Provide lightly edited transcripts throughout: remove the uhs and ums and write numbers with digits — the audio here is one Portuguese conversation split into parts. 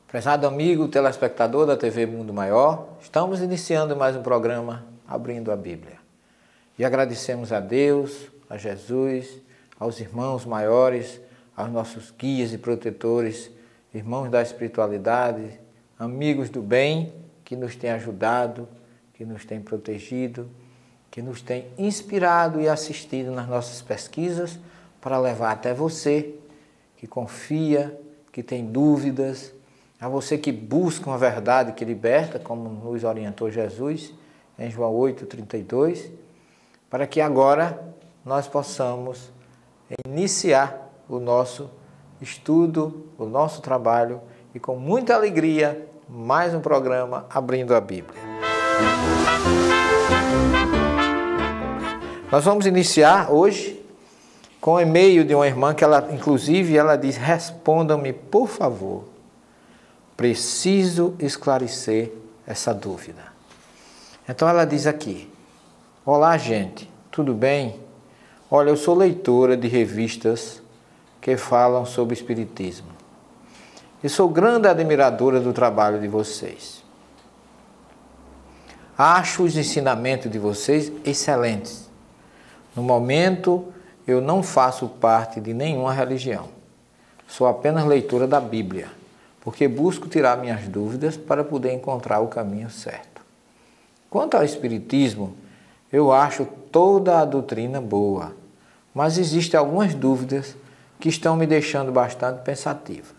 Prezado amigo, telespectador da TV Mundo Maior, estamos iniciando mais um programa Abrindo a Bíblia. E agradecemos a Deus, a Jesus, aos irmãos maiores, aos nossos guias e protetores, irmãos da espiritualidade, amigos do bem que nos têm ajudado, que nos têm protegido, que nos têm inspirado e assistido nas nossas pesquisas para levar até você que confia, que tem dúvidas, a você que busca uma verdade que liberta, como nos orientou Jesus em João 8,32, para que agora nós possamos iniciar o nosso estudo, o nosso trabalho e com muita alegria, mais um programa Abrindo a Bíblia. Nós vamos iniciar hoje com o e-mail de uma irmã que ela diz: respondam-me, por favor. Preciso esclarecer essa dúvida. Então ela diz aqui: olá gente, tudo bem? Olha, eu sou leitora de revistas que falam sobre espiritismo. E sou grande admiradora do trabalho de vocês. Acho os ensinamentos de vocês excelentes. No momento, eu não faço parte de nenhuma religião. Sou apenas leitora da Bíblia, porque busco tirar minhas dúvidas para poder encontrar o caminho certo. Quanto ao Espiritismo, eu acho toda a doutrina boa, mas existem algumas dúvidas que estão me deixando bastante pensativa.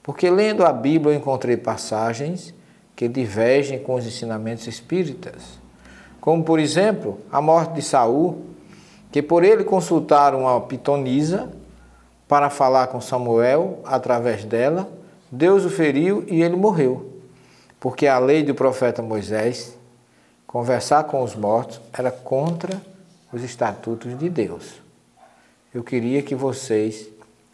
Porque lendo a Bíblia eu encontrei passagens que divergem com os ensinamentos espíritas, como por exemplo a morte de Saul, que por ele consultaram uma pitonisa para falar com Samuel através dela, Deus o feriu e ele morreu, porque a lei do profeta Moisés, conversar com os mortos, era contra os estatutos de Deus. Eu queria que vocês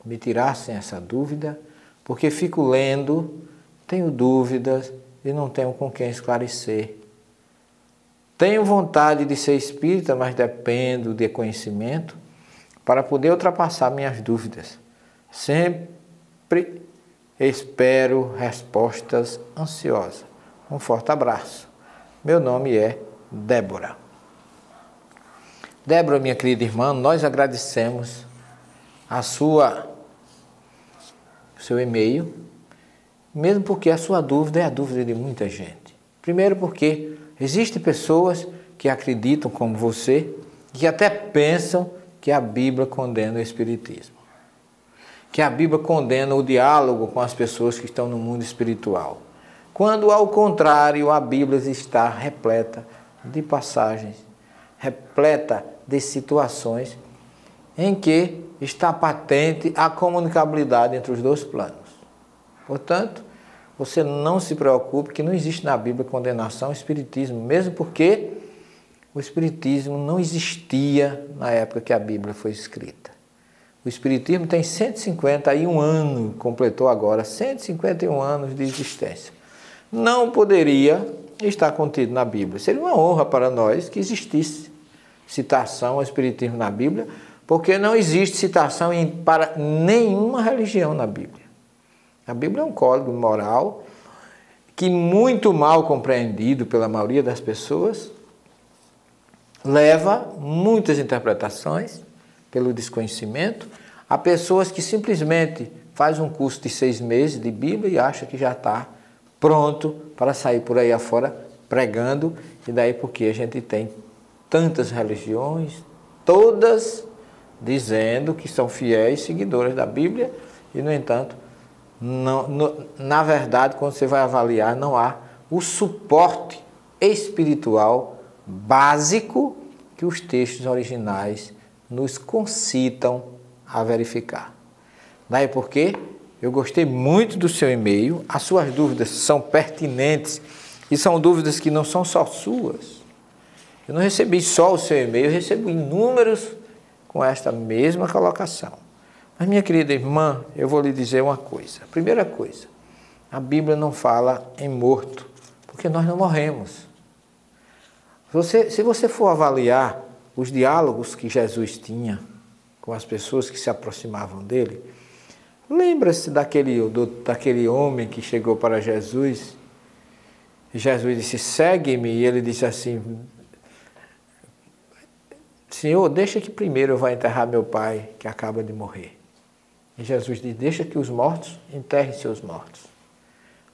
me tirassem essa dúvida, porque fico lendo, tenho dúvidas e não tenho com quem esclarecer. Tenho vontade de ser espírita, mas dependo de conhecimento para poder ultrapassar minhas dúvidas. Sempre espero respostas ansiosas. Um forte abraço. Meu nome é Débora. Débora, minha querida irmã, nós agradecemos o seu e-mail, mesmo porque a sua dúvida é a dúvida de muita gente. Primeiro porque existem pessoas que acreditam como você, que até pensam que a Bíblia condena o espiritismo, que a Bíblia condena o diálogo com as pessoas que estão no mundo espiritual, quando ao contrário a Bíblia está repleta de passagens, repleta de situações em que está patente a comunicabilidade entre os dois planos. Portanto, você não se preocupe que não existe na Bíblia condenação ao espiritismo, mesmo porque o espiritismo não existia na época que a Bíblia foi escrita. O espiritismo tem 151 anos, completou agora 151 anos de existência. Não poderia estar contido na Bíblia. Seria uma honra para nós que existisse citação ao espiritismo na Bíblia, porque não existe citação para nenhuma religião na Bíblia. A Bíblia é um código moral que, muito mal compreendido pela maioria das pessoas, leva muitas interpretações pelo desconhecimento a pessoas que simplesmente fazem um curso de 6 meses de Bíblia e acham que já está pronto para sair por aí afora pregando, e daí porque a gente tem tantas religiões, todas dizendo que são fiéis seguidoras da Bíblia, e no entanto, na verdade, quando você vai avaliar, não há o suporte espiritual básico que os textos originais nos concitam a verificar. Daí porque eu gostei muito do seu e-mail, as suas dúvidas são pertinentes e são dúvidas que não são só suas. Eu não recebi só o seu e-mail, eu recebo inúmeros com esta mesma colocação. Mas, minha querida irmã, eu vou lhe dizer uma coisa. Primeira coisa, a Bíblia não fala em morto, porque nós não morremos. Se você for avaliar os diálogos que Jesus tinha com as pessoas que se aproximavam dele, lembra-se daquele homem que chegou para Jesus, e Jesus disse, segue-me, e ele disse assim, Senhor, deixa que primeiro eu vá enterrar meu pai, que acaba de morrer. E Jesus diz, deixa que os mortos enterrem seus mortos.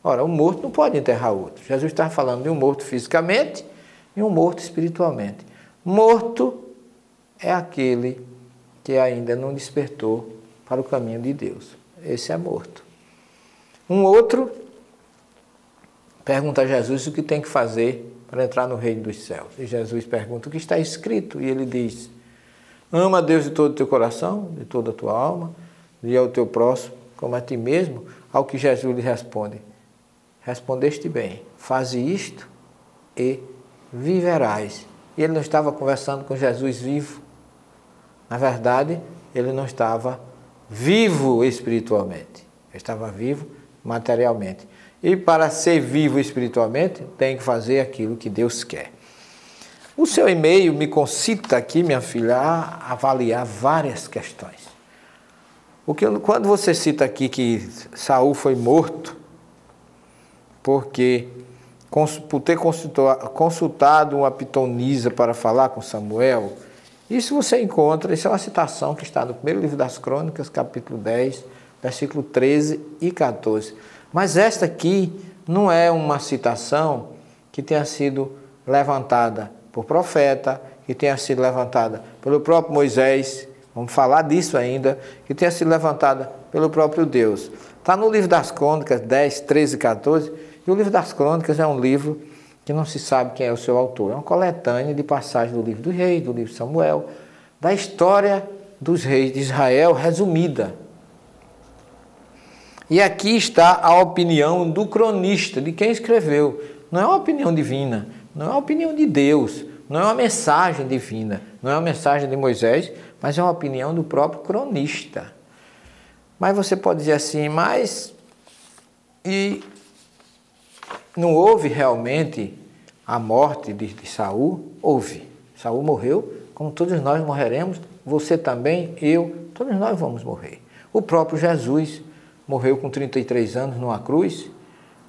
Ora, um morto não pode enterrar outro. Jesus está falando de um morto fisicamente e um morto espiritualmente. Morto é aquele que ainda não despertou para o caminho de Deus. Esse é morto. Um outro pergunta a Jesus o que tem que fazer para entrar no reino dos céus. E Jesus pergunta o que está escrito. E ele diz, ama a Deus de todo o teu coração, de toda a tua alma, e ao teu próximo, como a ti mesmo. Ao que Jesus lhe responde, respondeste bem, faze isto e viverás. E ele não estava conversando com Jesus vivo. Na verdade, ele não estava vivo espiritualmente. Ele estava vivo materialmente. E para ser vivo espiritualmente, tem que fazer aquilo que Deus quer. O seu e-mail me concita aqui, minha filha, a avaliar várias questões. Quando você cita aqui que Saul foi morto, por ter consultado uma pitonisa para falar com Samuel, isso você encontra, isso é uma citação que está no primeiro livro das Crônicas, capítulo 10, versículo 13 e 14. Mas esta aqui não é uma citação que tenha sido levantada por profeta, que tenha sido levantada pelo próprio Moisés, vamos falar disso ainda, que tenha sido levantada pelo próprio Deus. Está no livro das Crônicas 10, 13 e 14, e o livro das Crônicas é um livro que não se sabe quem é o seu autor. É uma coletânea de passagens do livro dos reis, do livro de Samuel, da história dos reis de Israel resumida. E aqui está a opinião do cronista, de quem escreveu. Não é uma opinião divina, não é uma opinião de Deus, não é uma mensagem divina, não é uma mensagem de Moisés, mas é uma opinião do próprio cronista. Mas você pode dizer assim, e não houve realmente a morte de Saul? Houve. Saul morreu, como todos nós morreremos, você também, eu, todos nós vamos morrer. O próprio Jesus morreu com 33 anos numa cruz,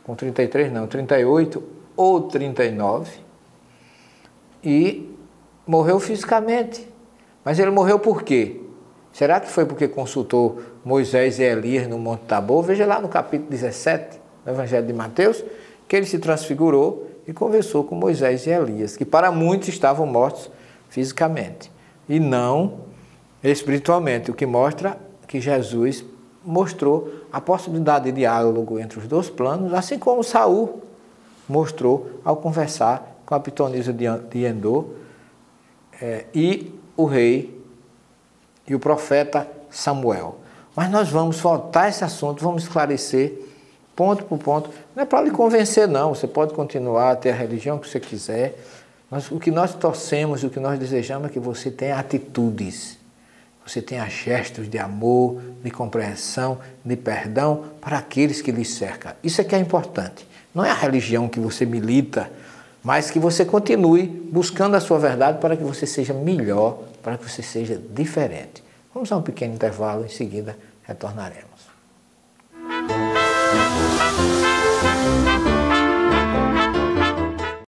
com 33 não, 38 ou 39, e morreu fisicamente. Mas ele morreu por quê? Será que foi porque consultou Moisés e Elias no Monte Tabor? Veja lá no capítulo 17 do Evangelho de Mateus, que ele se transfigurou e conversou com Moisés e Elias, que para muitos estavam mortos fisicamente e não espiritualmente, o que mostra que Jesus mostrou a possibilidade de diálogo entre os dois planos, assim como Saul mostrou ao conversar com a pitonisa de Endor e o rei e o profeta Samuel. Mas nós vamos voltar a esse assunto, vamos esclarecer ponto por ponto. Não é para lhe convencer, não. Você pode continuar a ter a religião que você quiser. Mas o que nós torcemos, o que nós desejamos é que você tenha atitudes. Você tenha gestos de amor, de compreensão, de perdão para aqueles que lhe cercam. Isso é que é importante. Não é a religião que você milita, mas que você continue buscando a sua verdade para que você seja melhor, para que você seja diferente. Vamos a um pequeno intervalo, em seguida retornaremos.